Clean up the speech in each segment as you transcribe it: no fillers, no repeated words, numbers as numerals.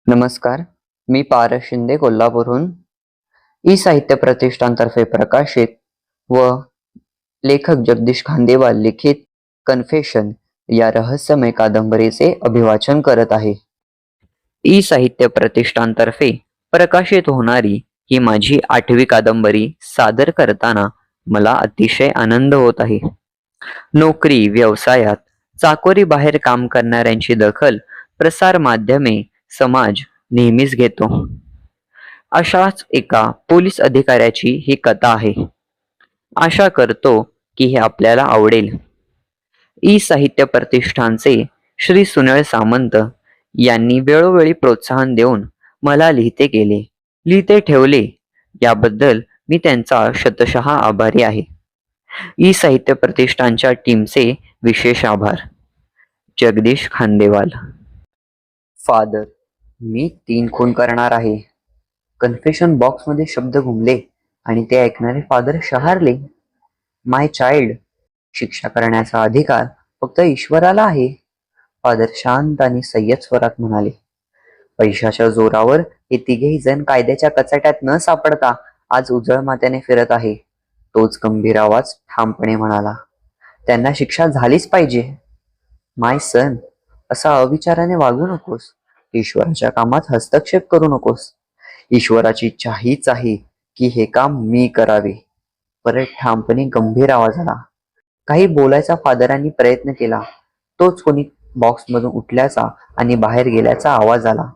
नमस्कार, मी पारस शिंदे कोल्हापूरहून. ई साहित्य प्रतिष्ठानतर्फे प्रकाशित व लेखक जगदीश खांदेवाल लिखित कन्फेशन या रहस्यमय कादंबरीचे अभिवाचन करत आहे. ई साहित्य प्रतिष्ठानतर्फे प्रकाशित होणारी ही माझी 8वी कादंबरी सादर करताना मला अतिशय आनंद होत आहे. नोकरी, व्यवसायात, चाकोरी बाहेर काम करणाऱ्यांची दखल प्रसार माध्यमे, समाज नेहमीच घेतो. अशाच एका पोलीस अधिकाऱ्याची ही कथा आहे. आशा करतो की हे आपल्याला आवडेल. ई साहित्य प्रतिष्ठानचे श्री सुनील सामंत यांनी वेळोवेळी प्रोत्साहन देऊन मला लिहिते ठेवले, याबद्दल मी त्यांचा शतशः आभारी आहे. ई साहित्य प्रतिष्ठानच्या टीमचे विशेष आभार. जगदीश खांदेवाल. फादर, मी 3 खून करणार आहे. कन्फेशन बॉक्समध्ये शब्द घुमले आणि ते ऐकणारे फादर शहारले. माय चाइल्ड, शिक्षा करण्याचा अधिकार फक्त ईश्वराला आहे. फादर शांत आणि संयत स्वरात म्हणाले. पैशाच्या जोरावर हे तिघेही जण कायद्याच्या कचाट्यात न सापडता आज उजळ मात्याने फिरत आहे. तोच गंभीर आवाज ठामपणे म्हणाला, त्यांना शिक्षा झालीच पाहिजे. माय सन, असा अविचाराने वागू नकोस. ईश्वराच्या कामात हस्तक्षेप करू नकोस. ईश्वराची इच्छा हीच आहे की हे काम मी करावे. परत ठामपणे गंभीर आवाज आला. काही बोलायचा फादरांनी प्रयत्न केला. तोच कोणी बॉक्समधून उठल्याचा आणि बाहेर गेल्याचा आवाज आला.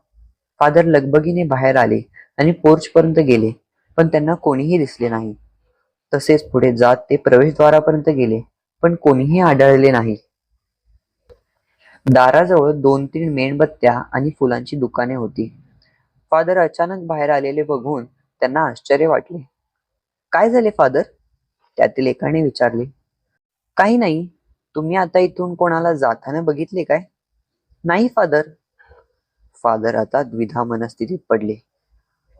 फादर लगबगीने बाहेर आले आणि पोर्च पर्यंत गेले, पण त्यांना कोणीही दिसले नाही. तसेच पुढे जात ते प्रवेशद्वारापर्यंत गेले, पण कोणीही आढळले नाही. दाराजवळ 2-3 मेणबत्त्या आणि फुलांची दुकाने होती. फादर अचानक बाहेर आलेले बघून त्यांना आश्चर्य वाटले. काय झाले फादर? त्यातील एकाने विचारले. काही नाही. तुम्ही आता इथून कोणाला जाताना बघितले काय? नाही फादर. फादर आता द्विधा मनस्थितीत पडले.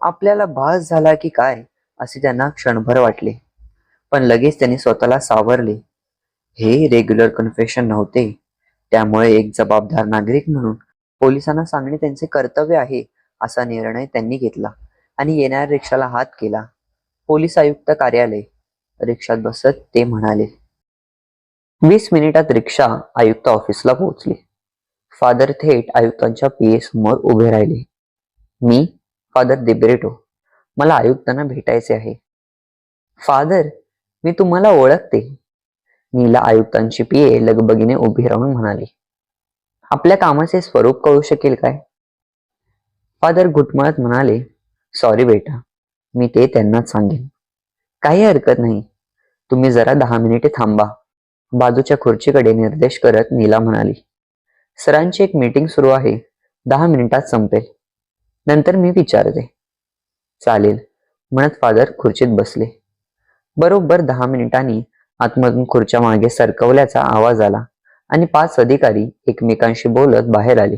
आपल्याला भास झाला की काय असे त्यांना क्षणभर वाटले, पण लगेच त्यांनी स्वतःला सावरले. हे रेग्युलर कन्फेशन नव्हते. त्यामुळे एक जबाबदार नागरिक म्हणून पोलिसांना सांगणे त्यांचे कर्तव्य आहे असा निर्णय त्यांनी घेतला आणि येणाऱ्या रिक्षाला हात केला. पोलीस आयुक्त कार्यालय. रिक्षात बसत ते म्हणाले. 20 मिनिटात रिक्षा आयुक्त ऑफिसला पोहोचली. फादर थेट आयुक्तांच्या पीए समोर उभे राहिले. मी फादर दिब्रिटो. मला आयुक्तांना भेटायचे आहे. फादर, मी तुम्हाला ओळखते. नीला आयुक्तांची पीए लगबगीने उभी राहून म्हणाली. आपल्या कामाचे स्वरूप कळू शकेल काय? फादर घुटमळत म्हणाले. सॉरी बेटा, मी ते त्यांनाच सांगेन. काही हरकत नाही. तुम्ही जरा 10 मिनिटे थांबा. बाजूच्या खुर्चीकडे निर्देश करत नीला म्हणाली. सरांची एक मीटिंग सुरू आहे. 10 मिनिटात संपेल. नंतर मी विचारते. चालेल म्हणत फादर खुर्चीत बसले. बरोबर 10 मिनिटांनी आतमधून खुर्च्या मागे सरकवल्याचा आवाज आला आणि 5 अधिकारी एकमेकांशी बोलत बाहेर आले.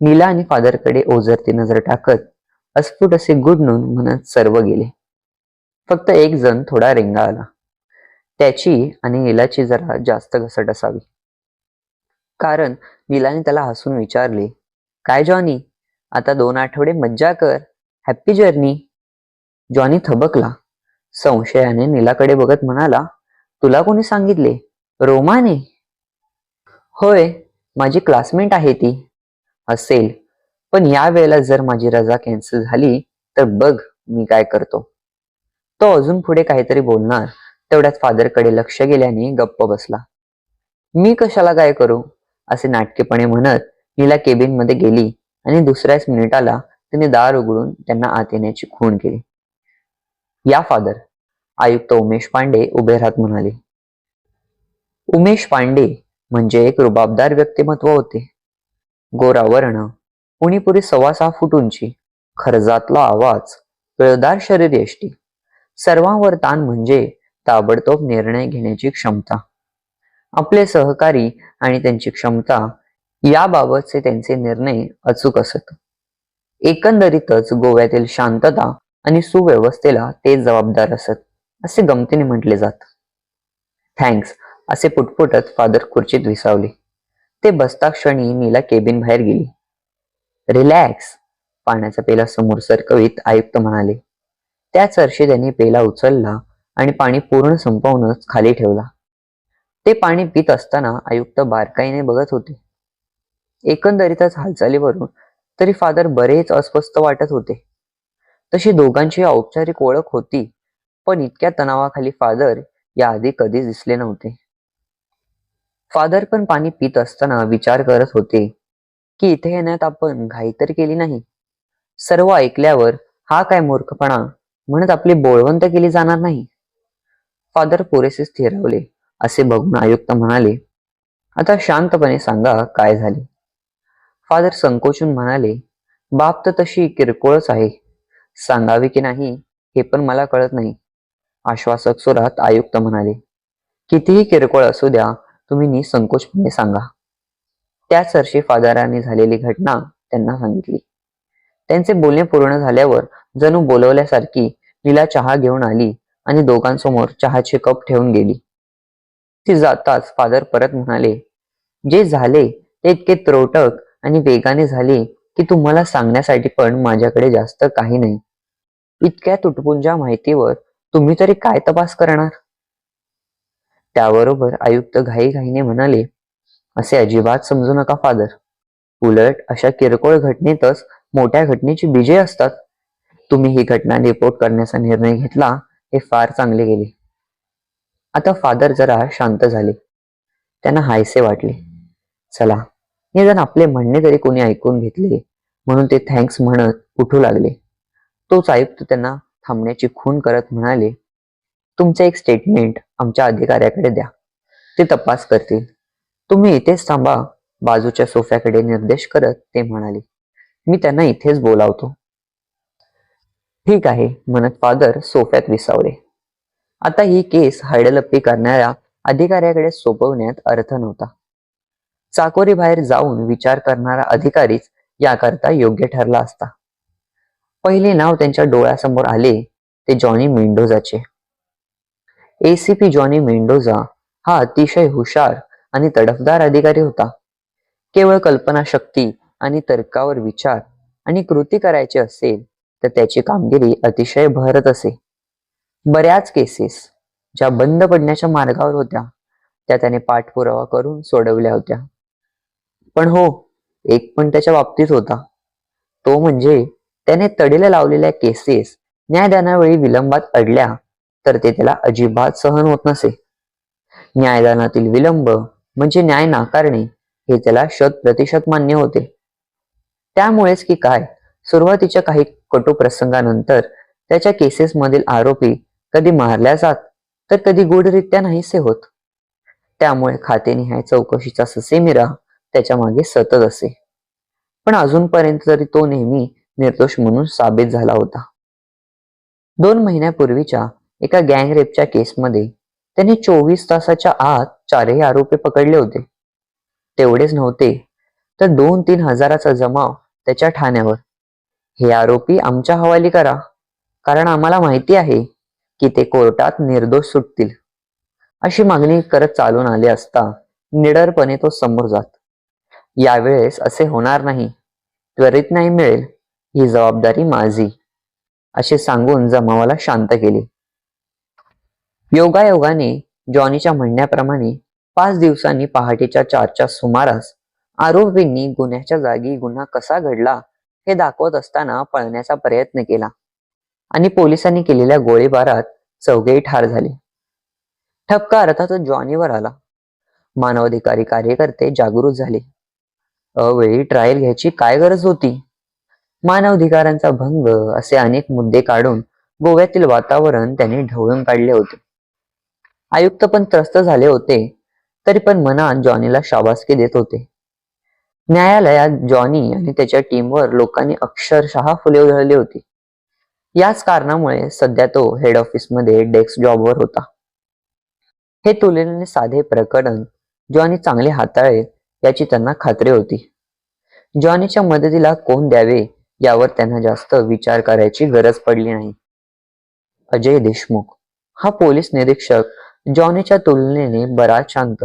नीला आणि फादरकडे ओझरती नजर टाकत अस्फुट असे गुड नून म्हणत सर्व गेले. फक्त एक जण थोडा रेंगाळला. त्याची आणि नीलाची जरा जास्त घसट असावी, कारण नीलाने त्याला हसून विचारले. काय जॉनी, आता 2 आठवडे मज्जा कर. Happy journey. जॉनी थबकला. संशयाने नीलाकडे बघत म्हणाला. तुला कोणी सांगितले? रोमाने? होय, माझी क्लासमेट आहे ती. असेल, पण या वेळेला जर माझी रजा कॅन्सल झाली तर बघ मी काय करतो. तो अजून पुढे काहीतरी बोलणार, तेवढ्यात फादरकडे लक्ष गेल्याने गप्प बसला. मी कशाला काय करू असे नाटकेपणे म्हणत नीला केबिन मध्ये गेली आणि दुसऱ्याच मिनिटाला तिने दार उघडून त्यांना आत येण्याची खूण केली. या फादर, आयुक्त उमेश पांडे उभे राहत म्हणाले. उमेश पांडे म्हणजे एक रुबाबदार व्यक्तिमत्व होते. गोरा वर्ण, उणीपुरी 6.25 फूट उंची, खरजातला आवाज, पिळदार शरीरयष्टी, सर्वांवर ताण म्हणजे ताबडतोब निर्णय घेण्याची क्षमता. आपले सहकारी आणि त्यांची क्षमता याबाबतचे त्यांचे निर्णय अचूक असत. एकंदरीतच गोव्यातील शांतता आणि सुव्यवस्थेला ते जबाबदार असत असे गमतीने म्हटले जात. थँक्स असे पुटपुटत फादर खुर्चीत विसावले. ते बसता क्षणी नीला केबिन बाहेर गेली. रिलॅक्स, पाण्याचा पेला समोर सरकवीत आयुक्त म्हणाले. त्याच वर्षी त्यांनी पेला उचलला आणि पाणी पूर्ण संपवूनच खाली ठेवला. ते पाणी पित असताना आयुक्त बारकाईने बघत होते. एकंदरीतच हालचालीवरून तरी फादर बरेच अस्वस्थ वाटत होते. तशी दोघांची औपचारिक ओळख होती, पण इतक्या तणावाखाली फादर याआधी कधीच दिसले नव्हते. फादर पण पाणी पित असताना विचार करत होते की इथे येण्यात आपण घाई तर केली नाही. सर्व ऐकल्यावर हा काय मूर्खपणा म्हणत आपली बोळवंत केली जाणार नाही. फादर पुरेसे स्थिरावले असे बघून आयुक्त म्हणाले, आता शांतपणे सांगा काय झाले. फादर संकोचून म्हणाले, बाब तर तशी किरकोळच आहे. सांगावे की नाही हे पण मला कळत नाही. आश्वासक सुरात आयुक्त म्हणाले, कितीही किरकोळ असू द्या, तुम्ही निसंकोचपणे सांगा. त्याच वर्षी फादरांनी झालेली घटना त्यांना सांगितली. त्यांचे बोलणे पूर्ण झाल्यावर जणू बोलवल्यासारखी लीला चहा घेऊन आली आणि दोघांसमोर चहाचे कप ठेवून गेली. ती जाताच फादर परत म्हणाले, जे झाले ते इतके त्रोटक आणि वेगाने झाले की तुम्हाला सांगण्यासाठी पण माझ्याकडे जास्त काही नाही. इतक्या तुटपुंजा माहितीवर तुम्ही तरी काय तपास करणार. त्याबरोबर आयुक्त घाईघाईने म्हणाले, असे अजिबात समजू नका फादर. उलट अशा किरकोळ घटनेतच मोठ्या घटनेची बीजे असतात. तुम्ही ही घटना रिपोर्ट करण्याचा निर्णय घेतला हे फार चांगले गेले. आता फादर जरा शांत झाले. त्यांना हायसे वाटले. चला, निदान आपले म्हणणे तरी कोणी ऐकून घेतले म्हणून ते थँक्स म्हणत उठू लागले. तोच आयुक्त त्यांना थांबण्याची खूण करत म्हणाले, तुमचे एक स्टेटमेंट आमच्या अधिकाऱ्याकडे द्या. ते तपास करतील. तुम्ही इथेच थांबा. बाजूच्या सोफ्याकडे निर्देश करत ते म्हणाले, मी त्यांना इथेच बोलावतो. ठीक आहे म्हणत फादर सोफ्यात विसावले. आता ही केस हडलप्पी करणाऱ्या अधिकाऱ्याकडे सोपवण्यात अर्थ नव्हता. चाकोरी बाहेर जाऊन विचार करणारा अधिकारीच याकरता योग्य ठरला असता. पहिले नाव त्यांच्या डोळ्यासमोर आले ते जॉनी मेंडोजाचे. एसीपी जॉनी मेंडोजा हा अतिशय हुशार आणि तडफदार अधिकारी होता. केवळ कल्पनाशक्ती आणि तर्कावर विचार आणि कृती करायची असेल तर त्याची कामगिरी अतिशय बहरत असे. बऱ्याच केसेस ज्या बंद पडण्याच्या मार्गावर होत्या त्या त्याने पाठपुरावा करून सोडवल्या होत्या. पण हो, एक पण त्याच्या बाबतीत होता. तो म्हणजे त्याने तडीला लावलेल्या केसेस न्यायदानावेळी विलंबात अडल्या तर ते त्याला अजिबात सहन होत नसे. न्यायदानातील विलंब म्हणजे न्याय नाकारणे हे त्याला 100% मान्य होते. त्यामुळेच की काय, सुरुवातीच्या काही कटू प्रसंगानंतर त्याच्या केसेस मधील आरोपी कधी मारल्या जात तर कधी गूढरित्या नाहीसे होत. त्यामुळे खातेनिहाय चौकशीचा ससेमिरा त्याच्या मागे सतत असे. पण अजूनपर्यंत तरी तो नेहमी निर्दोष म्हणून साबित झाला होता. 2 महिन्यापूर्वीच्या एका गँगरेपच्या केसमध्ये त्यांनी 24 तासाच्या आत 4ही आरोपी पकडले होते. तेवढेच नव्हते तर 2-3 हजाराचा जमाव त्याच्या ठाण्यावर. हे आरोपी आमच्या हवाली करा, कारण आम्हाला माहिती आहे की ते कोर्टात निर्दोष सुटतील. अशी मागणी करत चालून आले असता निडरपणे तो समोर जात. यावेळेस असे होणार नाही, त्वरित न्याय मिळेल, ही जबाबदारी माझी, असे सांगून जमावाला शांत केले. योगायोगाने जॉनीच्या म्हणण्याप्रमाणे 5 दिवसांनी पहाटेच्या 4च्या सुमारास आरोपींनी गुन्ह्याच्या जागी गुन्हा कसा घडला हे दाखवत असताना पळण्याचा प्रयत्न केला आणि पोलिसांनी केलेल्या गोळीबारात 4घेही ठार झाले. ठपका अर्थातच जॉनीवर आला. मानवाधिकारी कार्यकर्ते जागृत झाले. अवेळी ट्रायल घ्यायची काय गरज होती. मानवाधिकारांचा भंग असे अनेक मुद्दे काढून गोव्यातील वातावरण त्यांनी ढवळून काढले होते. आयुक्त पण त्रस्त झाले होते, तरी पण मनात जॉनीला शाबासकी देत होते. न्यायालयात जॉनी आणि त्याच्या टीमवर लोकांनी अक्षरशः फुले उधळली होती. याच कारणामुळे सध्या तो हेड ऑफिस मध्ये डेस्क जॉबवर होता. हे तुलनेने साधे प्रकरण जॉनी चांगले हाताळेल याची त्यांना खात्री होती. जॉनीच्या मदतीला कोण द्यावे यावर त्यांना जास्त विचार करायची गरज पडली नाही. अजय देशमुख हा पोलीस निरीक्षक जॉनीच्या तुलनेने बराच शांत,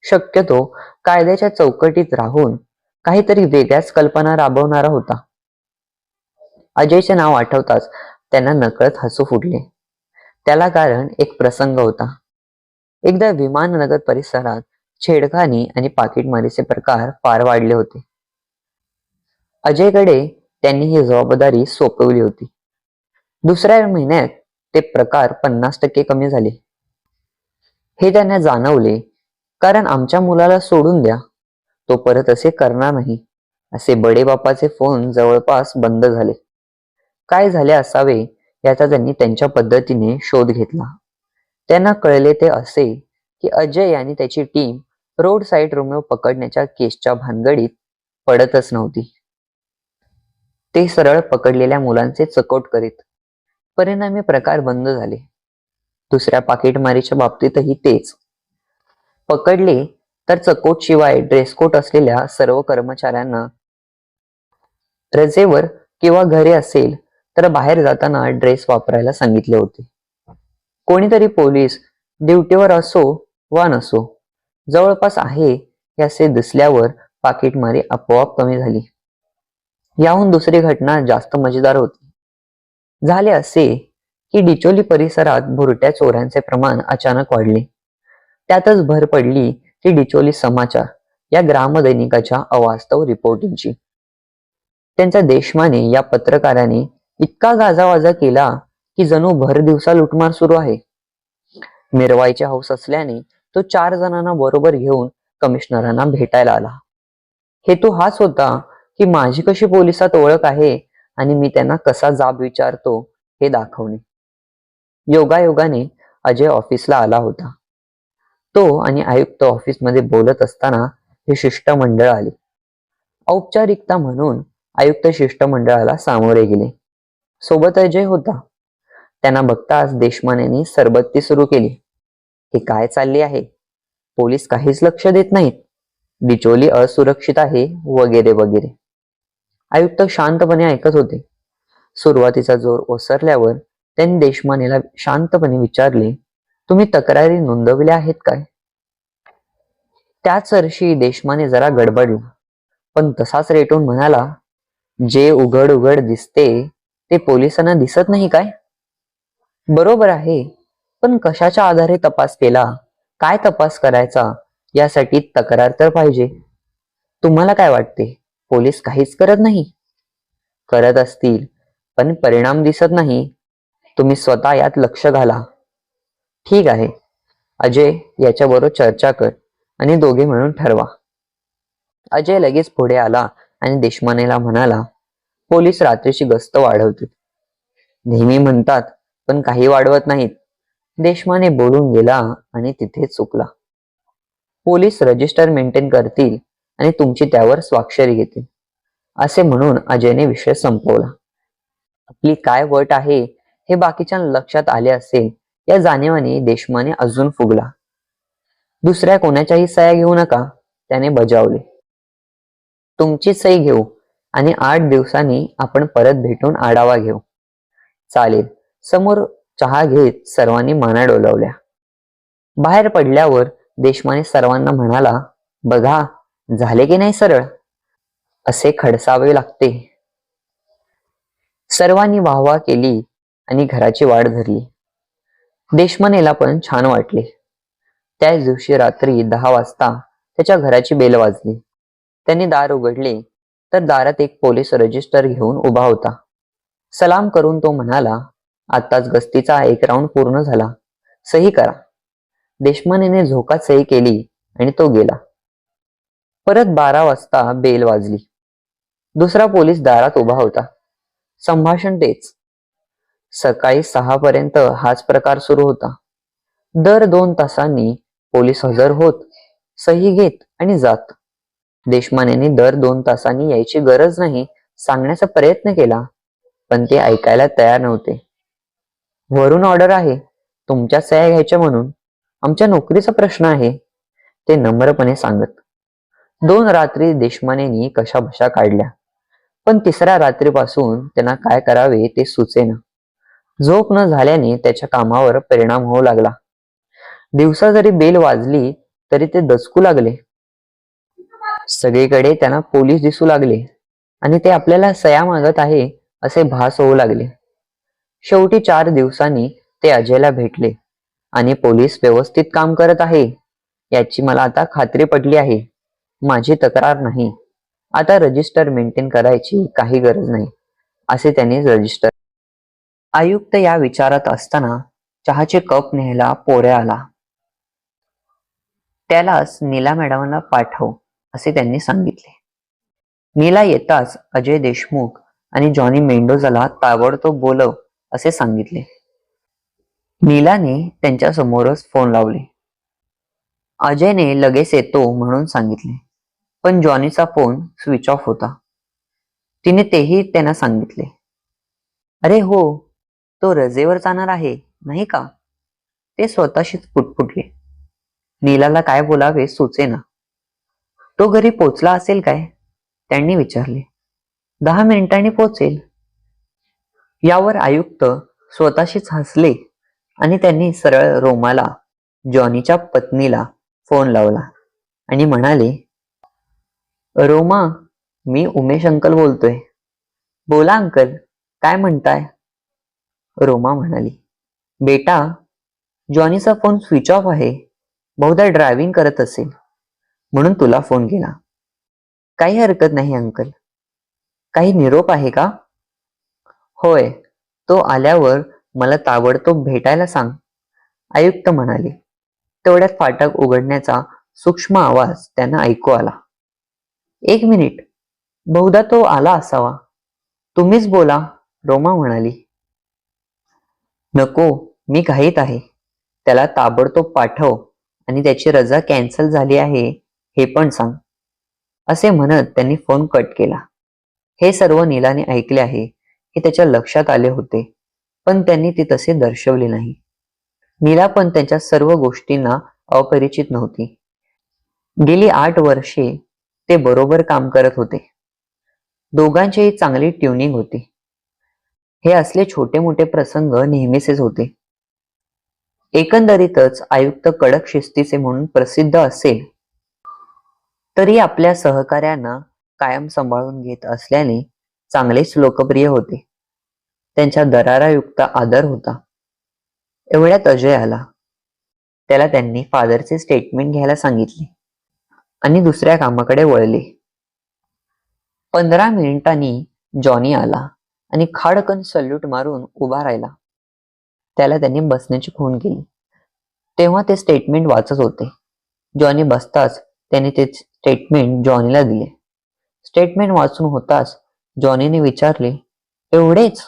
शक्यतो कायद्याच्या चौकटीत राहून काहीतरी वेगळ्याच कल्पना राबवणारा होता. अजयचे नाव आठवताच त्यांना नकळत हसू फुटले. त्याला कारण एक प्रसंग होता. एकदा विमाननगर परिसरात छेडखानी आणि पाकिटमारीचे प्रकार फार वाढले होते. अजयकडे त्यांनी ही जबाबदारी सोपवली होती. दुसऱ्या महिन्यात ते प्रकार 50% कमी झाले. हे त्यांना जाणवले. कारण आमच्या मुलाला सोडून द्या, तो परत असे करणार नाही, असे बडे बापाचे फोन जवळपास बंद झाले. काय झाले असावे याचा त्यांनी त्यांच्या पद्धतीने शोध घेतला. त्यांना कळले ते असे की अजय आणि त्याची टीम रोड साईड रोमिओ पकडण्याच्या केसच्या भानगडीत पडतच नव्हती. ते सरळ पकडलेल्या मुलांचे चकोट करीत. परिणामी प्रकार बंद झाले. दुसऱ्या पाकिटमारीच्या बाबतीतही तेच. पकडले तर चकोट शिवाय ड्रेसकोट असलेल्या सर्व कर्मचाऱ्यांना रजेवर किंवा घरी असेल तर बाहेर जाताना ड्रेस वापरायला सांगितले होते. कोणीतरी पोलीस ड्युटीवर असो वा नसो, जवळपास आहे हे असे दिसल्यावर पाकिटमारी आपोआप कमी झाली. याहून दुसरी घटना जास्त मजेदार होती. झाले असे की डिचोली परिसरात भुरट्या चोऱ्यांचे प्रमाण अचानक वाढले. त्यातच भर पडली की डिचोली समाचार या ग्रामदैनिकाच्या अवास्तव रिपोर्टिंगची. त्यांच्या देशमाने या पत्रकाराने इतका गाजावाजा केला की जणू भर दिवसा लुटमार सुरू आहे. मिरवायचे हौस असल्याने तो 4 जणांना बरोबर घेऊन कमिशनरांना भेटायला आला. हेतू हाच होता की माझी कशी पोलिसात ओळख आहे आणि मी त्यांना कसा जाब विचारतो हे दाखवणे. योगायोगाने अजय ऑफिसला आला होता. तो आणि आयुक्त ऑफिसमध्ये बोलत असताना हे शिष्टमंडळ आले. औपचारिकता म्हणून आयुक्त शिष्टमंडळाला सामोरे गेले. सोबत अजय होता. त्यांना बघताच देशमानेंनी सरबत्ती सुरू केली. हे काय चालले आहे? पोलीस काहीच लक्ष देत नाहीत. डिचोली असुरक्षित आहे वगैरे वगैरे. आयुक्त शांतपणे ऐकत होते. सुरुवातीचा जोर ओसरल्यावर त्यांनी देशमानेला शांतपणे विचारले, तुम्ही तक्रारी नोंदवल्या आहेत काय? त्याच वर्षी देशमाने जरा गडबडला, पण तसाच रेटून म्हणाला, जे उघड उघड दिसते ते पोलिसांना दिसत नाही काय? बरोबर आहे, पण कशाच्या आधारे तपास केला, काय तपास करायचा यासाठी तक्रार तर पाहिजे. तुम्हाला काय वाटते, पोलीस काहीच करत नाही? करत असतील, पण परिणाम दिसत नाही. तुम्ही स्वतः यात लक्ष घाला. ठीक आहे, अजय याच्याबरोबर चर्चा कर आणि दोघे मिळून ठरवा. अजय लगेच पुढे आला आणि देशमानेला म्हणाला, पोलीस रात्रीची गस्त वाढवतील. नेहमी म्हणतात पण काही वाढवत नाहीत. देशमाने बोलून गेला आणि तिथेच चुकला. पोलीस रजिस्टर मेंटेन करतील आणि तुमची त्यावर स्वाक्षरी घेतील, असे म्हणून अजयने विषय संपवला. आपली काय वट आहे हे बाकीच्या लक्षात आले असेल या जाणीवाने देशमाने अजून फुगला. दुसऱ्या कोणाच्याही सह्या घेऊ नका, त्याने बजावले. तुमची सही घेऊ आणि 8 दिवसांनी आपण परत भेटून आढावा घेऊ. चालेल. समोर चहा घेत सर्वांनी माना डोलावल्या. बाहेर पडल्यावर देशमाने सर्वांना म्हणाला, बघा झाले की नाही सरळ, असे खडसावे लागते. सर्वांनी वाहवा केली आणि घराची वाट धरली. देशमानेला पण छान वाटले. त्याच दिवशी रात्री 10 वाजता त्याच्या घराची बेल वाजली. त्यांनी दार उघडले तर दारात एक पोलीस रजिस्टर घेऊन उभा होता. सलाम करून तो म्हणाला, आत्ताच गस्तीचा 1 राऊंड पूर्ण झाला, सही करा. देशमानेने झोकात सही केली आणि तो गेला. परत 12 वाजता बेल वाजली. दुसरा पोलीस दारात उभा होता. संभाषण तेच. सकाळी 6 पर्यंत हाच प्रकार सुरू होता. दर 2 तासांनी पोलीस हजर होत, सही घेत आणि जात. देशमानेने दर 2 तासांनी यायची गरज नाही सांगण्याचा प्रयत्न केला, पण ते ऐकायला तयार नव्हते. वरून ऑर्डर आहे, तुमच्या सह्या घ्यायच्या म्हणून, आमच्या नोकरीचा प्रश्न आहे, ते नम्रपणे सांगत. 2 रात्री देशमानेनी कशाबशा काढल्या, पण तिसऱ्या रात्रीपासून त्यांना काय करावे ते सुचेना. झोप न झाल्याने त्याच्या कामावर परिणाम होऊ लागला. दिवसा जरी बेल वाजली तरी ते दचकू लागले. सगळीकडे त्यांना पोलीस दिसू लागले आणि ते आपल्याला सह्या मागत आहे असे भास होऊ लागले. शेवटी 4 दिवसांनी ते अजयला भेटले आणि पोलीस व्यवस्थित काम करत आहे याची मला आता खात्री पटली आहे. माझी तक्रार नाही. आता रजिस्टर मेंटेन करायची काही गरज नाही असे त्यांनी रजिस्टर. आयुक्त या विचारात असताना चहाचे कप न्यायला पोरे आला. त्यालाच नीला मॅडमला पाठव असे त्यांनी सांगितले. नीला येताच अजय देशमुख आणि जॉनी मेंडोजाला ताबडतोब बोलव असे सांगितले. नीलाने त्यांच्या समोरच फोन लावले. अजयने लगेच येतो म्हणून सांगितले, पण जॉनीचा फोन स्विच ऑफ होता. तिने तेही त्यांना सांगितले. अरे हो, तो रजेवर जाणार आहे नाही का? ते स्वतःशीच पुटपुटले. नीलाला काय बोलावे सुचेना. तो घरी पोचला असेल काय? त्यांनी विचारले. 10 मिनिटांनी पोचेल. यावर आयुक्त स्वतःशीच हसले आणि त्यांनी सरळ रोमाला, जॉनीच्या पत्नीला फोन लावला आणि म्हणाले, रोमा, मी उमेश अंकल बोलतोय. बोला अंकल, काय म्हणताय? रोमा म्हणाली, बेटा, जॉनीचा फोन स्विच ऑफ आहे. बहुधा ड्रायव्हिंग करत असेल म्हणून तुला फोन केला. काही हरकत नाही अंकल. काही निरोप आहे का? होय, तो आल्यावर मला ताबडतोब भेटायला सांग, आयुक्त म्हणाले. तेवढ्यात फाटक उघडण्याचा सूक्ष्म आवाज त्यांना ऐकू आला. 1 मिनिट, बहुधा तो आला असावा. तुम्हीच बोला, रोमा म्हणाली. नको, मी घाईत आहे. त्याला ताबडतोब पाठव आणि त्याची रजा कॅन्सल झाली आहे हे पण सांग, असे म्हणत त्यांनी फोन कट केला. हे सर्व नीलाने ऐकले आहे हे त्याच्या लक्षात आले होते, पण त्यांनी ते तसे दर्शवले नाही. नीला पण त्यांच्या सर्व गोष्टींना अपरिचित नव्हती. गेली 8 वर्षे ते बरोबर काम करत होते. दोघांचीही चांगली ट्युनिंग होती. हे असले छोटे मोठे प्रसंग नेहमीचेच होते. एकंदरीतच आयुक्त कडक शिस्तीचे म्हणून प्रसिद्ध असेल तरी आपल्या सहकार्यांना कायम सांभाळून घेत असल्याने चांगलेच लोकप्रिय होते. त्यांच्या दरारायुक्त आदर होता. एवढ्यात अजय आला. त्याला त्यांनी फादरचे स्टेटमेंट घ्यायला सांगितले आणि दुसऱ्या कामाकडे वळले. 15 मिनिटांनी जॉनी आला आणि खाडकन सल्यूट मारून उभा राहिला. त्याला त्यांनी बसण्याची खूण केली. तेव्हा ते स्टेटमेंट वाचत होते. जॉनी बसताच त्यांनी ते स्टेटमेंट जॉनीला दिले. स्टेटमेंट वाचून होताच जॉनीने विचारले, एवढेच?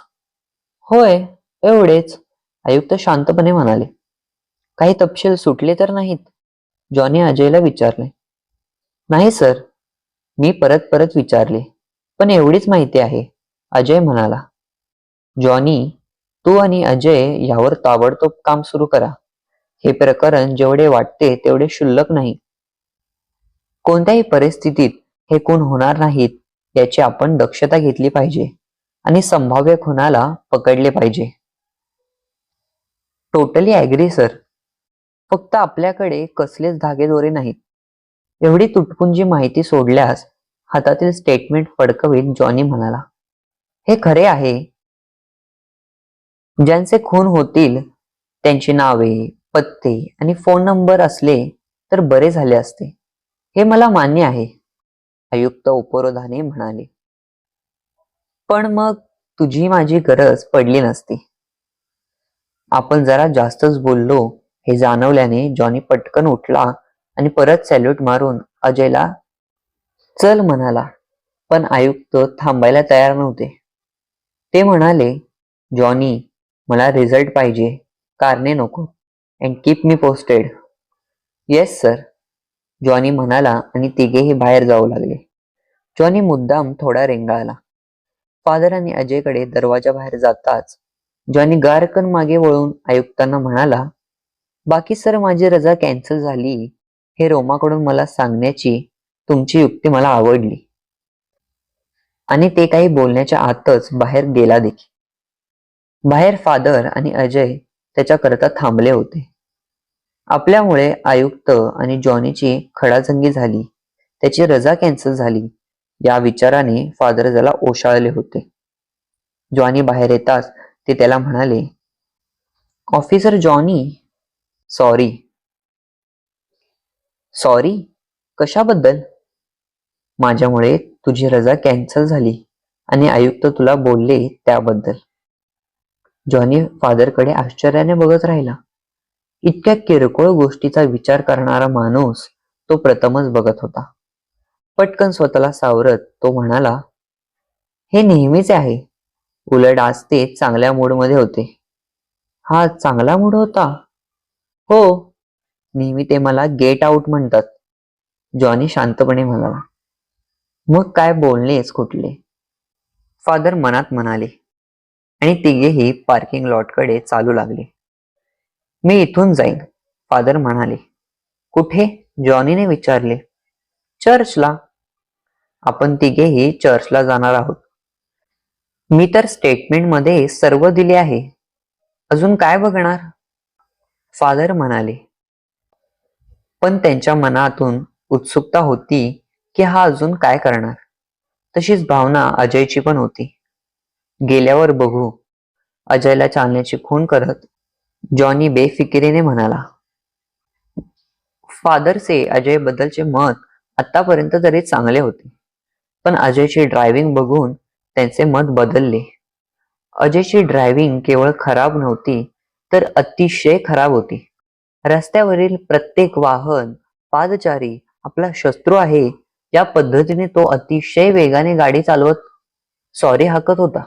होय, एवढेच, आयुक्त शांतपणे म्हणाले. काही तपशील सुटले तर नाहीत? जॉनी अजयला विचारले. नाही सर, मी परत परत विचारले, पण एवढीच माहिती आहे, अजय म्हणाला. जॉनी, तू आणि अजय यावर ताबडतोब काम सुरू करा. हे प्रकरण जेवढे वाटते तेवढे क्षुल्लक नाही. कोणत्याही परिस्थितीत हे खून होणार नाहीत याची आपण दक्षता घेतली पाहिजे आणि संभाव्य खुनाला पकडले पाहिजे. Totally agree sir. फक्त आपल्याकडे कसलेच धागेदोरे नाहीत. एवढी तुटपुंजी माहिती सोडल्यास हातातील स्टेटमेंट फडकवीत जॉनी म्हणाला. हे खरे आहे. ज्यांचे खून होतील त्यांची नावे, पत्ते आणि फोन नंबर असले तर बरे झाले असते. हे मला मान्य आहे, आयुक्त उपरोधाने म्हणाले. पण मग तुझी माझी गरज पडली नसती. आपण जरा जास्तच बोललो हे जाणवल्याने जॉनी पटकन उठला आणि परत सॅल्यूट मारून अजयला चल म्हणाला. पण आयुक्त थांबायला तयार नव्हते. ते म्हणाले, जॉनी, मला रिझल्ट पाहिजे, कारणे नको. And keep me posted. Yes sir, Johnny म्हणाला आणि तिघेही बाहेर जाऊ लागले. जॉनी मुद्दाम थोडा रेंगाळला. फादर आणि अजयकडे दरवाजा बाहेर जाताच जॉनी गारकन मागे वळून आयुक्तांना म्हणाला, बाकी सर, माझी रजा कॅन्सल झाली हे रोमाकडून मला सांगण्याची तुमची युक्ती मला आवडली. आणि ते काही बोलण्याच्या आतच बाहेर गेला देखील. बाहेर फादर आणि अजय त्याच्याकरता थांबले होते. आपल्यामुळे आयुक्त आणि जॉनीची खडाजंगी झाली, त्याची रजा कॅन्सल झाली या विचाराने फादर त्याला ओशाळले होते. जॉनी बाहेर येताच ते त्याला म्हणाले, ऑफिसर जॉनी, सॉरी. सॉरी? कशाबद्दल? माझ्यामुळे तुझी रजा कॅन्सल झाली आणि आयुक्त तुला बोलले त्याबद्दल. जॉनी फादरकडे आश्चर्याने बघत राहिला. इतक्या किरकोळ गोष्टीचा विचार करणारा माणूस तो प्रथमच बघत होता. पटकन स्वतःला सावरत तो म्हणाला, हे नेहमीच आहे. उलट आज ते चांगल्या मूडमध्ये होते. हा चांगला मूड होता? हो, नेहमी ते मला गेट आउट म्हणतात. जॉनी शांतपणे म्हणाला. मग काय बोलणेच कुठले? फादर मनात म्हणाले आणि तिघेही पार्किंग लॉटकडे चालू लागले. मी इथून जाईन, फादर म्हणाले. कुठे? जॉनीने विचारले. चर्चला. आपण तिघेही चर्चला जाणार आहोत. मी तर स्टेटमेंटमध्ये सर्व दिले आहे. अजून काय बघणार? फादर म्हणाले. पण त्यांच्या मनातून उत्सुकता होती की हा अजून काय करणार. तशीच भावना अजयची पण होती. गेल्यावर बघू, अजयला चालण्याची खूण करत जॉनी बेफिकिरीने म्हणाला. फादरचे अजय बद्दलचे मत आतापर्यंत तरी चांगले होते, पण अजयची ड्रायव्हिंग बघून त्यांचे मत बदलले. अजयची ड्रायव्हिंग केवळ खराब नव्हती तर अतिशय खराब होती. रस्त्यावरील प्रत्येक वाहन, पादचारी आपला शत्रू आहे या पद्धतीने तो अतिशय वेगाने गाडी चालवत सॉरी हाकत होता.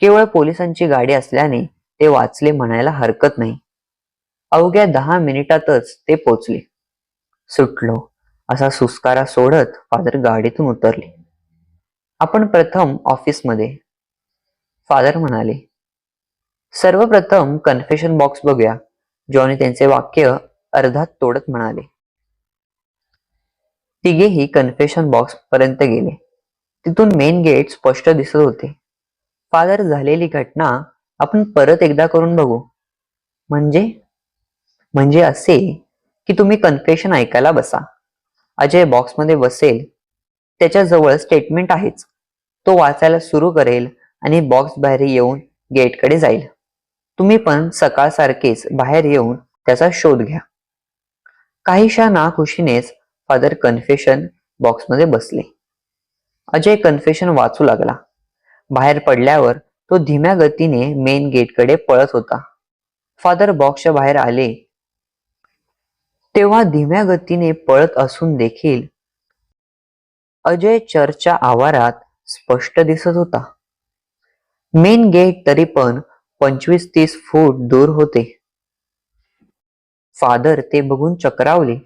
केवळ पोलिसांची गाडी असल्याने ते वाचले म्हणायला हरकत नाही. अवघ्या 10 मिनिटातच ते पोचले. सुटलो असा सुस्कारा सोडत फादर गाडीतून उतरले. आपण प्रथम ऑफिसमध्ये, फादर म्हणाले. सर्वप्रथम कन्फेशन बॉक्स बघूया, जॉनी त्यांचे वाक्य अर्धात तोडत म्हणाले. तिघेही कन्फेशन बॉक्स पर्यंत गेले. तिथून मेन गेट स्पष्ट दिसत होते. फादर, झालेली घटना आपण परत एकदा करून बघू. म्हणजे? म्हणजे असे की तुम्ही कन्फेशन ऐकायला बसा. अजय बॉक्समध्ये बसेल, त्याच्याजवळ स्टेटमेंट आहेच. तो वाचायला सुरू करेल आणि बॉक्स बाहेर येऊन गेटकडे जाईल. तुम्ही पण सकाळसारखेच बाहेर येऊन त्याचा शोध घ्या. काहीशा नाखुशीनेच फादर कन्फेशन बॉक्समध्ये बसले. अजय कन्फेशन वाचू लागला. बाहेर पडल्यावर तो धीम्या गतीने मेन गेटकडे पळत होता. फादर बॉक्सच्या बाहेर आले तेव्हा धीम्या गतीने पळत असून देखील अजय चर्चच्या आवारात स्पष्ट दिसत होता. मेन गेट तरी पण 25-30 फूट दूर होते. फादर ते बघून चक्रावले.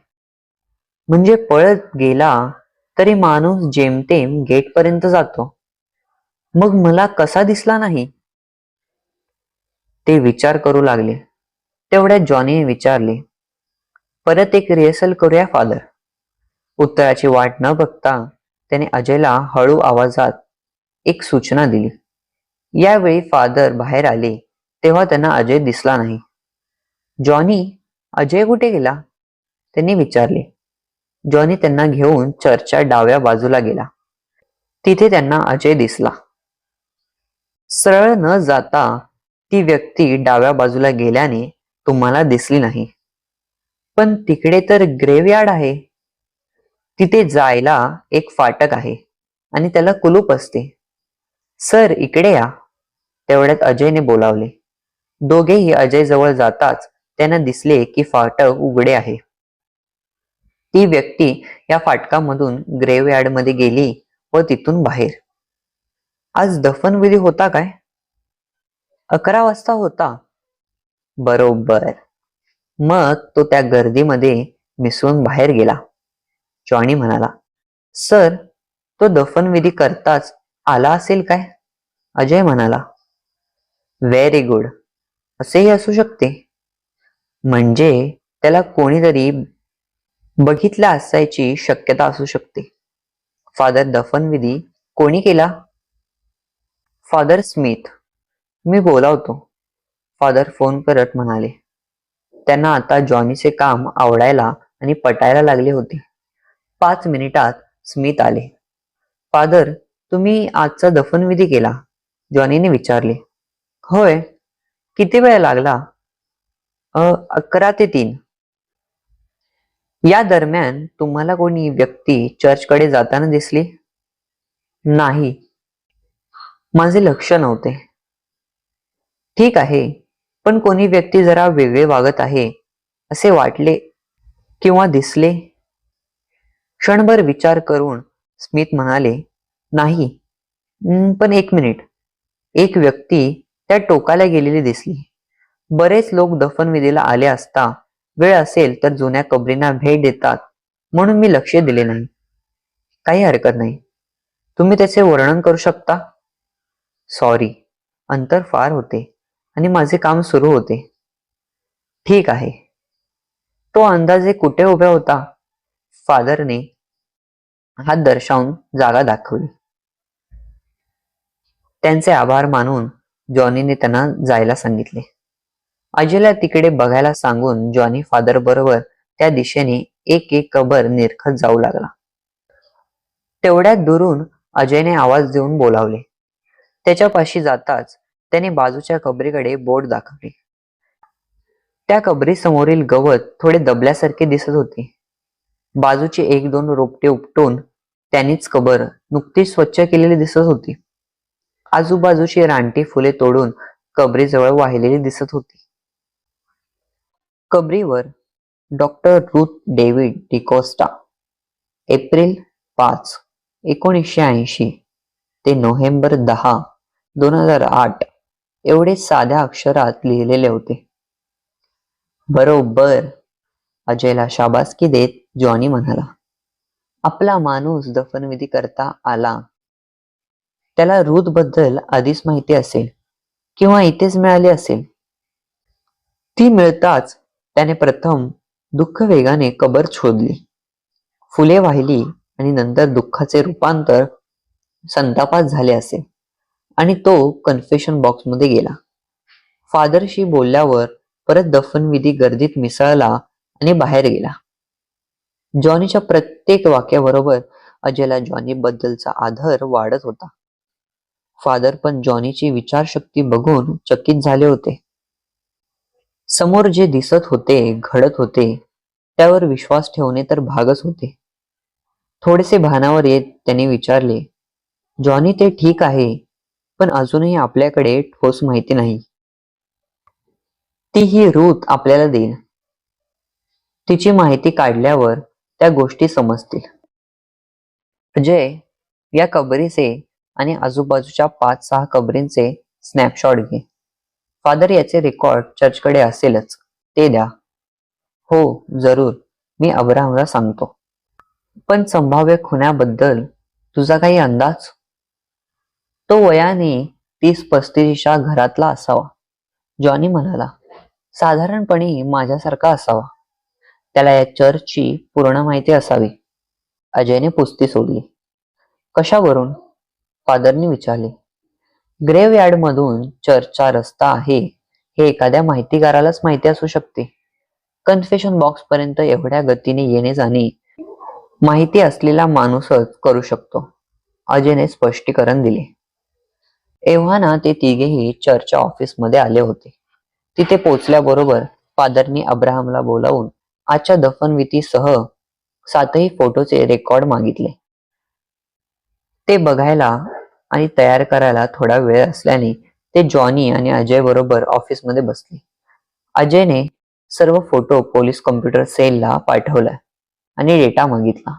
म्हणजे पळत गेला तरी माणूस जेमतेम गेटपर्यंत जातो, मग मला कसा दिसला नाही? ते विचार करू लागले. तेवढ्यात जॉनीने विचारले, परत एक रिहर्सल करूया फादर? उत्तराची वाट न बघता त्याने अजयला हळू आवाजात एक सूचना दिली. यावेळी फादर बाहेर आले तेव्हा त्यांना अजय दिसला नाही. जॉनी, अजय कुठे गेला? त्यांनी विचारले. जॉनी त्यांना घेऊन चर्चच्या डाव्या बाजूला गेला. तिथे त्यांना अजय दिसला. सरळ न जाता ती व्यक्ती डाव्या बाजूला गेल्याने तुम्हाला दिसली नाही. पण तिकडे तर ग्रेव्हयार्ड आहे. तिथे जायला एक फाटक आहे आणि त्याला कुलूप असते. सर, इकडे या, तेवढ्यात अजयने बोलावले. दोघेही अजय जवळ जाताच त्यांना दिसले की फाटक उघडे आहे. ती व्यक्ती या फाटकामधून ग्रेव्हयार्ड मध्ये गेली व तिथून बाहेर. आज दफनविधी होता काय? 11 वाजता होता. बरोबर. मग तो त्या गर्दीमध्ये मिसळून बाहेर गेला, जॉनी म्हणाला. सर, तो दफनविधी करताच आला असेल काय? अजय म्हणाला. Very good. असेही असू शकते. म्हणजे त्याला कोणीतरी बघितलं असायची शक्यता असू शकते. फादर, दफनविधी कोणी केला? Father Smith. मी बोलावतो, फादर फोन करत म्हणाले. त्यांना आता जॉनीचे काम आवडायला आणि पटायला लागले होते. 5 मिनिटात स्मिथ आले. फादर, तुम्ही आजचा दफनविधी केला. जॉनीने विचारले. होय. किती वेळ लागला? 11 ते 3. या दरम्यान तुम्हाला कोणी व्यक्ती चर्चकडे जाताना दिसली? नाही. माझे लक्ष नव्हते. ठीक आहे, पण कोणी व्यक्ती जरा वेगळे वागत आहे असे वाटले किंवा दिसले? क्षणभर विचार करून स्मिथ म्हणाले, नाही. पण 1 मिनिट. एक व्यक्ती त्या टोकाला गेलेली दिसली. बरेच लोक दफनविधीला आले असता वेळ असेल तर जुन्या कबरींना भेट देतात म्हणून मी लक्ष दिले नाही. काही हरकत नाही. तुम्ही त्याचे वर्णन करू शकता? सॉरी, अंतर फार होते आणि माझे काम सुरू होते. ठीक आहे. तो अंदाजे कुठे उभा होता? फादरने हात दर्शवून जागा दाखवली. त्यांचे आभार मानून जॉनीने त्यांना जायला सांगितले. अजयला तिकडे बघायला सांगून जॉनी फादर बरोबर त्या दिशेने एक एक कबर निरखत जाऊ लागला. तेवढ्यात दुरून अजयने आवाज देऊन बोलावले. त्याच्यापाशी जाताच त्याने बाजूच्या कबरीकडे बोट दाखवले. त्या कबरी समोरील गवत थोडे दबल्यासारखे दिसत होते. बाजूची 1-2 रोपटे उपटून त्यांनीच कबर नुकतीच स्वच्छ केलेली दिसत होती. आजूबाजूची रानटी फुले तोडून कबरीजवळ वाहिलेली दिसत होती. कबरीवर doctor Ruth David D'Costa, April 5, 1980 ते नोव्हेंबर 10, 2008 एवढे साध्या अक्षरात लिहिलेले होते. बरोबर, अजयला शाबासकी देत जॉनी म्हणाला. आपला माणूस दफनविधी करता आला. त्याला रूथ बद्दल आधीच माहिती असेल किंवा इथेच मिळाली असेल. ती मिळताच त्याने प्रथम दुःख वेगाने कबर शोधली, फुले वाहिली आणि नंतर दुःखाचे रूपांतर संतापात झाले असेल आणि तो कन्फेशन बॉक्समध्ये गेला. फादरशी बोलल्यावर परत दफनविधी गर्दीत मिसळला आणि बाहेर गेला. जॉनीच्या प्रत्येक वाक्याबरोबर अजयला जॉनी बद्दलचा आदर वाढत होता. फादर पण जॉनीची विचारशक्ती बघून चकित झाले होते. समोर जे दिसत होते, घडत होते, त्यावर विश्वास ठेवणे तर भागच होते. थोडेसे भानावर येत त्याने विचारले, जॉनी ते ठीक आहे, पण अजूनही आपल्याकडे ठोस माहिती नाही. ती ही रूथ आपल्याला देईल. तिची माहिती काढल्यावर त्या गोष्टी समजतील. अजय, या कबरीचे आणि आजूबाजूच्या 5-6 कबरींचे स्नॅपशॉट घे. फादर, याचे रेकॉर्ड चर्चकडे असेलच, ते द्या. हो, जरूर. मी अब्राहमला सांगतो. पण संभाव्य खुन्याबद्दल तुझा काही अंदाज? तो वयाने 30-35च्या घरातला असावा, जॉनी म्हणाला. साधारणपणे माझ्यासारखा असावा. त्याला या चर्चची पूर्ण माहिती असावी. अजयने पुस्ती सोडली. कशावरून? फादरने विचारले. ग्रेव्ह यार्ड मधून चर्चचा रस्ता आहे हे एखाद्या माहितीगारालाच माहिती असू शकते. कन्फेशन बॉक्स पर्यंत एवढ्या गतीने येणे जाणे माहिती असलेला माणूसच करू शकतो, अजयने स्पष्टीकरण दिले. एव्हाना ते तिघेही चर्चच्या ऑफिसमध्ये आले होते. तिथे पोचल्याबरोबर फादरनी अब्राहमला बोलावून आजच्या दफनविधीसह 7ही फोटोचे रेकॉर्ड मागितले. ते बघायला आणि तयार करायला थोडा वेळ असल्याने ते जॉनी आणि अजय बरोबर ऑफिसमध्ये बसले. अजयने सर्व फोटो पोलीस कॉम्प्युटर सेलला पाठवला आणि डेटा मागितला.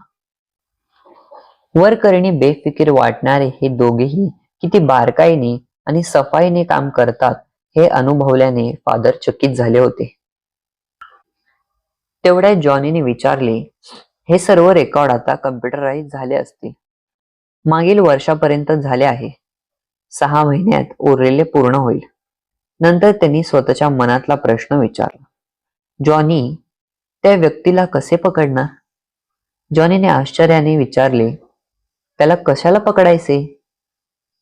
वरकरणी बेफिकीर वाटणारे हे दोघेही किती बारकाईने आणि सफाईने काम करतात हे अनुभवल्याने फादर चकित झाले होते. तेवढ्या जॉनीने विचारले, हे सर्व रेकॉर्ड आता कम्प्युटराइज झाले असतील? मागील वर्षापर्यंत झाले आहे. 6 महिन्यात उरलेले पूर्ण होईल. नंतर त्यांनी स्वतःच्या मनातला प्रश्न विचारला, जॉनी, त्या व्यक्तीला कसे पकडणार? जॉनीने आश्चर्याने विचारले, त्याला कशाला पकडायचे?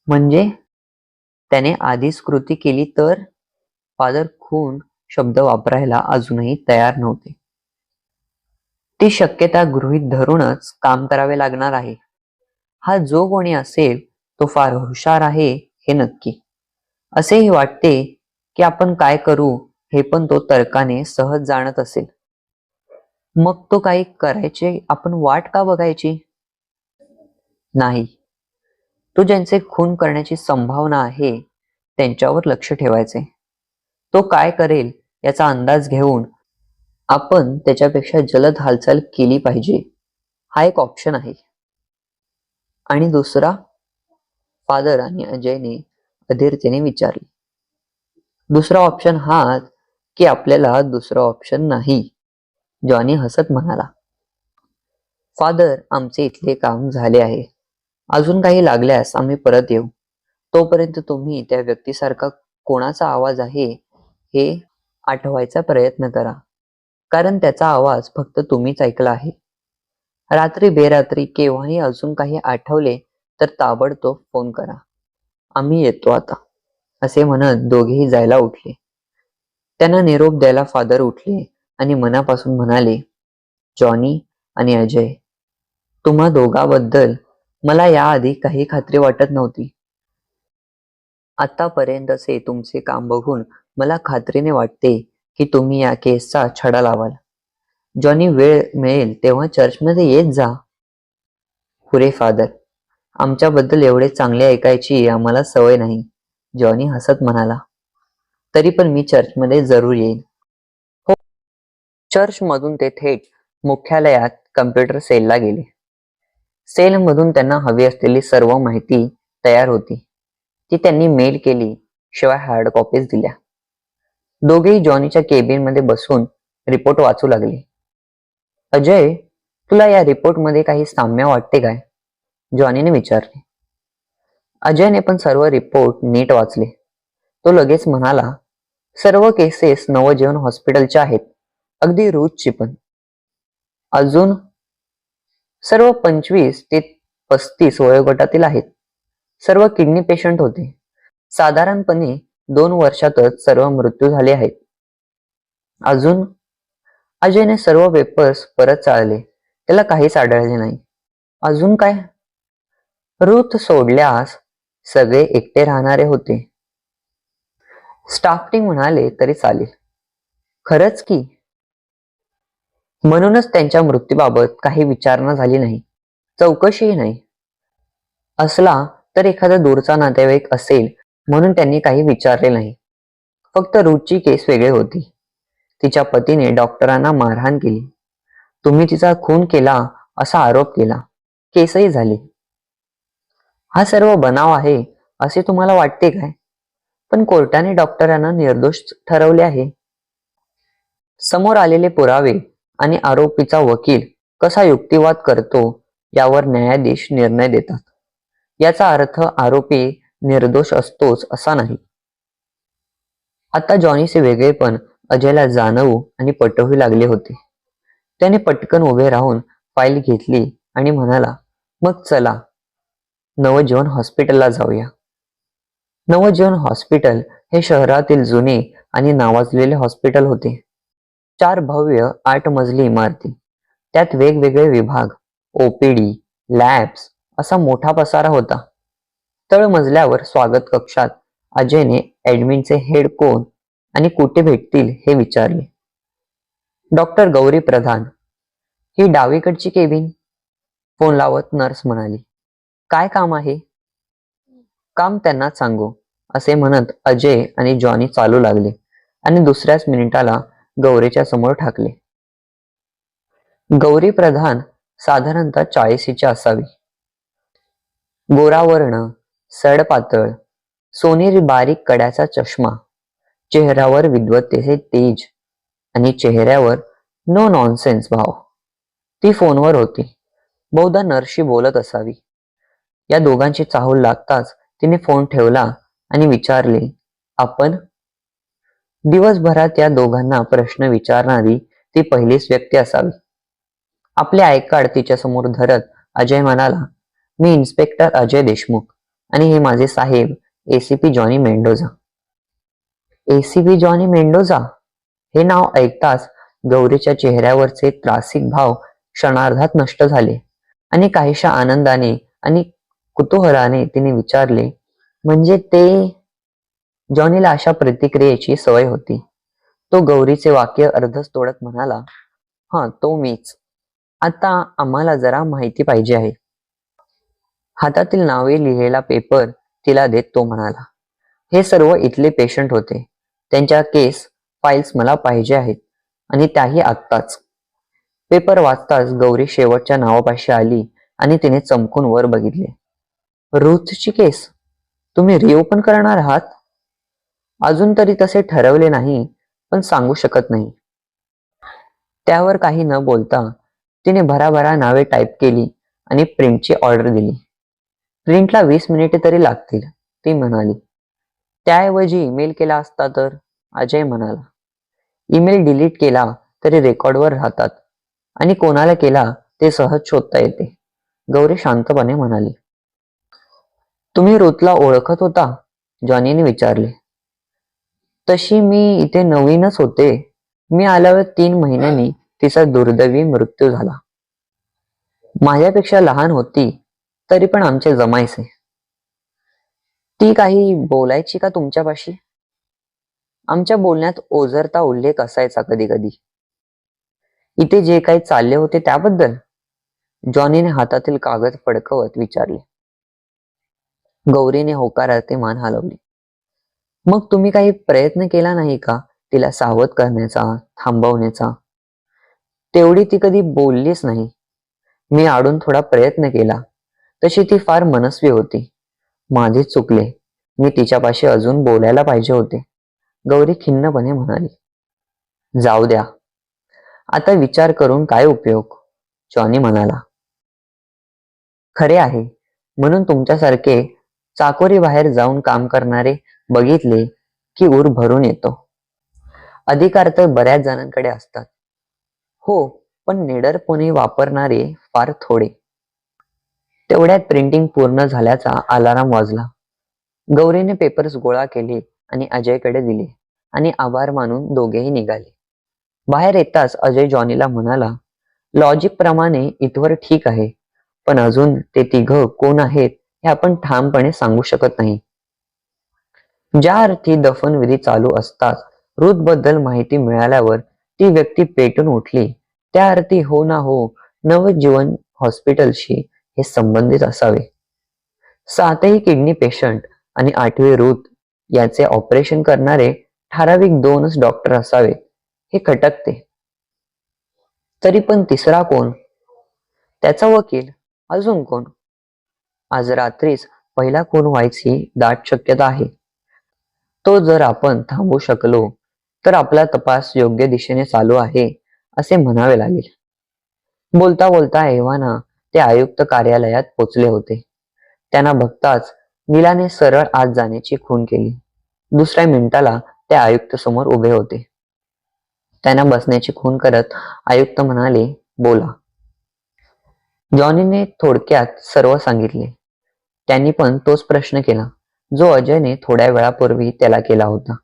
म्हणजे त्याने आधीच कृती केली तर? फादर खून शब्द वापरायला अजूनही तयार नव्हते. ती शक्यता गृहीत धरूनच काम करावे लागणार आहे. हा जो कोणी असेल तो फार हुशार आहे हे नक्की. असेही वाटते की आपण काय करू हे पण तो तर्काने सहज जाणत असेल. मग तो काही करायचे आपण वाट का बघायची? नाही, तो ज्यांचे खून करण्याची संभावना आहे त्यांच्यावर लक्ष ठेवायचे. तो काय करेल याचा अंदाज घेऊन आपण त्याच्यापेक्षा जलद हालचाल केली पाहिजे. हा एक ऑप्शन आहे. आणि दुसरा? फादर आणि अजयने अधीरतेने विचारले. दुसरा ऑप्शन हाच की आपल्याला दुसरा ऑप्शन नाही, जॉनी हसत म्हणाला. फादर, आमचे इथले काम झाले आहे. अजून काही लागल्यास आम्ही परत येऊ. तोपर्यंत तुम्ही त्या व्यक्तीसारखा कोणाचा आवाज आहे हे आठवायचा प्रयत्न करा, कारण त्याचा आवाज फक्त तुम्हीच ऐकला आहे. रात्री बेरात्री केव्हाही अजून काही आठवले तर ताबडतोब फोन करा. आम्ही येतो आता, असे म्हणत दोघेही जायला उठले. त्यांना निरोप द्यायला फादर उठले आणि मनापासून म्हणाले, जॉनी आणि अजय, तुम्हा दोघांबद्दल मला याआधी काही खात्री वाटत नव्हती. आतापर्यंतचे तुमचे काम बघून मला खात्रीने वाटते की तुम्ही या केसचा छडा लावाल. जॉनी, वेळ मिळेल तेव्हा चर्चमध्ये येत जा. पुरे फादर, आमच्याबद्दल एवढे चांगले ऐकायची आम्हाला सवय नाही, जॉनी हसत म्हणाला. तरी पण मी चर्चमध्ये जरूर येईन. हो. चर्चमधून ते थेट मुख्यालयात कम्प्युटर सेलला गेले. सेलमधून त्यांना हवी असलेली सर्व माहिती तयार होती. ती त्यांनी मेल केली, शिवाय हार्ड कॉपीज दिल्या. दोघेही जॉनीच्या केबिनमध्ये बसून रिपोर्ट वाचू लागले. अजय, तुला या रिपोर्टमध्ये काही साम्य वाटते काय? जॉनीने विचारले. अजयने पण सर्व रिपोर्ट नीट वाचले. तो लगेच म्हणाला, सर्व केसेस नवजीवन हॉस्पिटलच्या आहेत, अगदी रोजची पण. अजून? सर्व 25 ते 35 वयोगटातील आहेत. सर्व किडनी पेशंट होते. साधारणपणे 2 वर्षातच सर्व मृत्यू झाले आहेत. अजून? अजयने सर्व पेपर्स परत चाळले. त्याला काहीच आढळले नाही. अजून काय? रुथ सोडल्यास सगळे एकटे राहणारे होते. स्टाफटिंग म्हणाले तरी चालेल. खरंच की? म्हणूनच त्यांच्या मृत्यूबाबत काही विचारणा झाली नाही, चौकशीही नाही. असला तर एखादा दूरचा नातेवाईक असेल म्हणून त्यांनी काही विचारले नाही. फक्त रुथची केस वेगळी होती. तिच्या पतीने डॉक्टरांना मारहाण केली. तुम्ही तिचा खून केला असा आरोप केला. केसही झाली. हा सर्व बनाव आहे असे तुम्हाला वाटते काय? पण कोर्टाने डॉक्टरांना निर्दोष ठरवले आहे. समोर आलेले पुरावे आणि आरोपीचा वकील कसा युक्तिवाद करतो यावर न्यायाधीश निर्णय देतात. याचा अर्थ आरोपी निर्दोष असतोच असा नाही. आता जॉनीचे वेगळेपण अजयला जाणवू आणि पटवू लागले होते. त्याने पटकन उभे राहून फाईल घेतली आणि म्हणाला, मग चला नवजीवन हॉस्पिटलला जाऊया. नवजीवन हॉस्पिटल हे शहरातील जुने आणि नावाजलेले हॉस्पिटल होते. 4 भव्य 8 मजली इमारती, त्यात वेगवेगळे विभाग, ओपीडी, लॅब्स असा मोठा पसारा होता. तळ मजल्यावर स्वागत कक्षात अजयने ऍडमिनचे हेड कोण आणि कुठे भेटतील हे विचारले. डॉक्टर गौरी प्रधान. ही डावीकडची केबिन, फोन लावत नर्स म्हणाली. काय काम आहे? काम त्यांनाच सांगू, असे म्हणत अजय आणि जॉनी चालू लागले आणि दुसऱ्याच मिनिटाला गौरीच्या समोर ठाकले. गौरी प्रधान साधारणतः 40ची असावी. गोरावर्ण, सडपातळ, सोनेरी बारीक कड्याचा चष्मा, चेहऱ्यावर विद्वत्तेचे तेज आणि चेहऱ्यावर नो नॉनसेन्स भाव. ती फोनवर होती. बहुधा नर्सशी बोलत असावी. या दोघांची चाहूल लागताच तिने फोन ठेवला आणि विचारले, आपण? दिवसभरात या दोघांना प्रश्न विचारणारी ती पहिलीच व्यक्ती असावी. आपले आय कार्ड तिच्या समोर धरत अजय म्हणाला, मी इन्स्पेक्टर अजय देशमुख आणि हे माझे साहेब ACP Johnny Mendoza. ACP Johnny Mendoza? हे नाव ऐकताच गौरीच्या चेहऱ्यावरचे त्रासिक भाव क्षणार्धात नष्ट झाले आणि काहीशा आनंदाने आणि कुतूहलाने तिने विचारले, म्हणजे ते. जॉनीला अशा प्रतिक्रियेची सवय होती. तो गौरीचे वाक्य अर्धच तोडत म्हणाला, हा तो मीच. आता आम्हाला जरा माहिती पाहिजे आहे. हातातील नावे लिहिलेला पेपर तिला देत तो म्हणाला, हे सर्व इथले पेशंट होते. त्यांच्या केस फाईल्स मला पाहिजे आहेत आणि त्याही आत्ताच. पेपर वाचताच गौरी शेवटच्या नावापाशी आली आणि तिने चमकून वर बघितले. रुथची केस तुम्ही रिओपन करणार आहात? अजून तरी तसे ठरवले नाही, पण सांगू शकत नाही. त्यावर काही न बोलता तिने भराभरा नावे टाईप केली आणि प्रिंटची ऑर्डर दिली. प्रिंटला 20 मिनिटे तरी लागतील, ती म्हणाली. त्याऐवजी ईमेल केला असता तर, अजय म्हणाला. ईमेल डिलीट केला तरी रेकॉर्डवर राहतात आणि कोणाला केला ते सहज शोधता येते, गौरी शांतपणे म्हणाली. तुम्ही रुथला ओळखत होता? जॉनीने विचारले. तशी मी इथे नवीनच होते. मी आल्यावर 3 महिन्यांनी तिचा दुर्दैवी मृत्यू झाला. माझ्यापेक्षा लहान होती, तरी पण आमचे जमायचे. ती काही बोलायची का तुमच्यापाशी? आमच्या बोलण्यात ओझरता उल्लेख असायचा कधी कधी. इथे जे काही चालले होते त्याबद्दल? जॉनीने हातातील कागद फडकवत विचारले. गौरीने होकारार्थी मान हलवली. मग तुम्ही काही प्रयत्न केला नाही का तिला सावध करण्याचा, थांबवण्याचा? तेवढी ती कधी बोललीच नाही. मी आडून थोडा प्रयत्न केला. तशी ती फार मनस्वी होती. माझेच चुकले. मी तिच्यापाशी अजून बोलायला पाहिजे होते, गौरी खिन्नपणे म्हणाली. जाऊ द्या, आता विचार करून काय उपयोग, जॉनी म्हणाला. खरे आहे, म्हणून तुमच्यासारखे चाकोरी बाहेर जाऊन काम करणारे बघितले की ऊर भरून येतो. अधिकार तर बऱ्याच जणांकडे असतात. हो, पण निडरपणे वापरणारे फार थोडे. तेवढ्यात प्रिंटिंग पूर्ण झाल्याचा अलाराम वाजला. गौरीने पेपर्स गोळा केले आणि अजयकडे दिले आणि आभार मानून दोघेही निघाले. बाहेर येताच अजय जॉनीला म्हणाला, लॉजिक प्रमाणे इथवर ठीक आहे, पण अजून ते तिघं कोण आहेत हे आपण ठामपणे सांगू शकत नाही. ज्या अर्थी दफनविधी चालू असताच रुथ बद्दल माहिती मिळाल्यावर ती व्यक्ती पेटून उठली, त्या अर्थी हो ना हो नवजीवन हॉस्पिटलशी हे संबंधित असावे. 7ही किडनी पेशंट आणि 8वी रुथ याचे ऑपरेशन करणारे ठराविक 2च डॉक्टर असावेत हे खटकते. तरी पण तिसरा कोण? त्याचा वकील, अजून कोण? आज रात्रीच पहिला खून व्हायची दाट शक्यता आहे. तो जर आपण थांबवू शकलो तर आपला तपास योग्य दिशेने चालू आहे असे म्हणावे लागेल. बोलता बोलता एव्हाना ते आयुक्त कार्यालयात पोचले होते. त्यांना बघताच नीलाने सरळ आत जाण्याची खूण केली. दुसऱ्या मिनिटाला ते आयुक्त समोर उभे होते. त्यांना बसण्याची खूण करत आयुक्त म्हणाले, बोला. जॉनीने थोडक्यात सर्व सांगितले. त्यांनी पण तोच प्रश्न केला जो अजयने थोड्या वेळापूर्वी त्याला केला होता.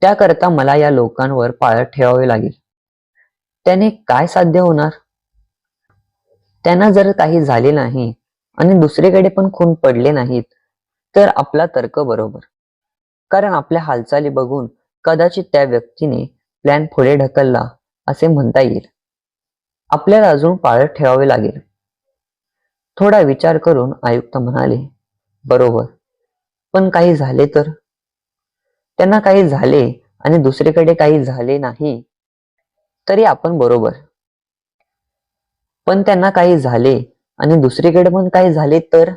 त्याकरता मला या लोकांवर पाळत ठेवावे लागेल. त्याने काय साध्य होणार? त्यांना जर काही झाले नाही आणि दुसरीकडे पण खून पडले नाहीत तर आपला तर्क बरोबर. कारण आपल्या हालचाली बघून कदाचित त्या व्यक्तीने प्लॅन पुढे ढकलला असे म्हणता येईल. आपल्याला अजून पाळत ठेवावे लागेल. थोडा विचार करून आयुक्त म्हणाले, बरोबर. पण काही झाले तर? त्यांना काही झाले आणि दुसरीकडे काही झाले नाही तरी आपण बरोबर. पण त्यांना काही झाले आणि दुसरीकडे पण काही झाले तर?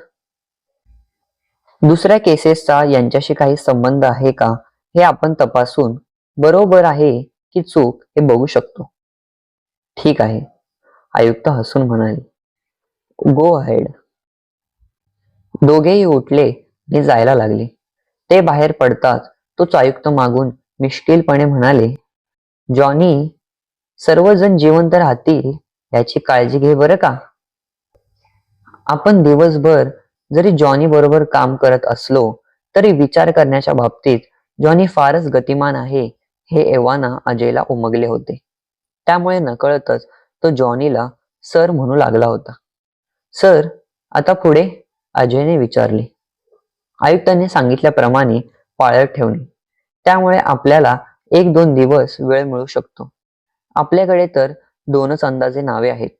दुसऱ्या केसेसचा यांच्याशी काही संबंध आहे का हे आपण तपासून बरोबर आहे की चूक हे बघू शकतो. ठीक आहे, आयुक्त हसून म्हणाले. Go ahead. दोघेही उठले आणि जायला लागले. ते बाहेर पडताच तोच आयुक्त मागून मिश्किलपणे म्हणाले, जॉनी, सर्वजण जिवंत राहतील याची काळजी घे बरं का. आपण दिवसभर जरी जॉनी बरोबर काम करत असलो तरी विचार करण्याच्या बाबतीत जॉनी फारच गतिमान आहे हे एव्हाना अजयला उमगले होते. त्यामुळे नकळतच तो जॉनीला सर म्हणू लागला होता. सर, आता पुढे? अजयने विचारले. आयुक्तांनी सांगितल्याप्रमाणे पाळत ठेवणे. त्यामुळे आपल्याला 1-2 दिवस वेळ मिळू शकतो. आपल्याकडे तर 2च अंदाजे नावे आहेत.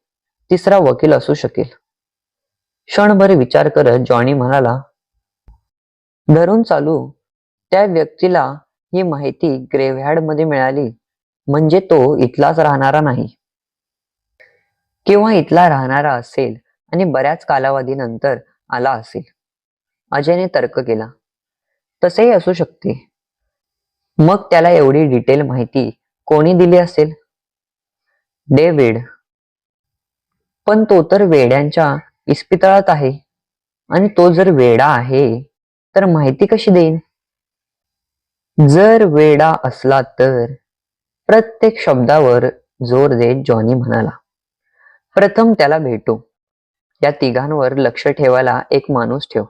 तिसरा वकील असू शकेल. क्षणभर विचार करत जॉनी म्हणाला, धरून चालू. त्या व्यक्तीला ही माहिती ग्रेव्हयार्डमध्ये मिळाली म्हणजे तो इथलाच राहणारा नाही. किंवा इथला राहणारा असेल आणि बऱ्याच कालावधीनंतर आला असेल. अजयने तर्क केला. तसेही असू शकते. मग त्याला एवढी डिटेल माहिती कोणी दिली असेल? डेव्हिड. पण तो तर वेड्यांच्या इस्पितळात आहे. आणि तो जर वेडा आहे तर माहिती कशी देईन? जर वेडा असला तर? प्रत्येक शब्दावर जोर देत जॉनी म्हणाला. प्रथम त्याला भेटू. या तिघांवर लक्ष ठेवायला एक माणूस ठेव.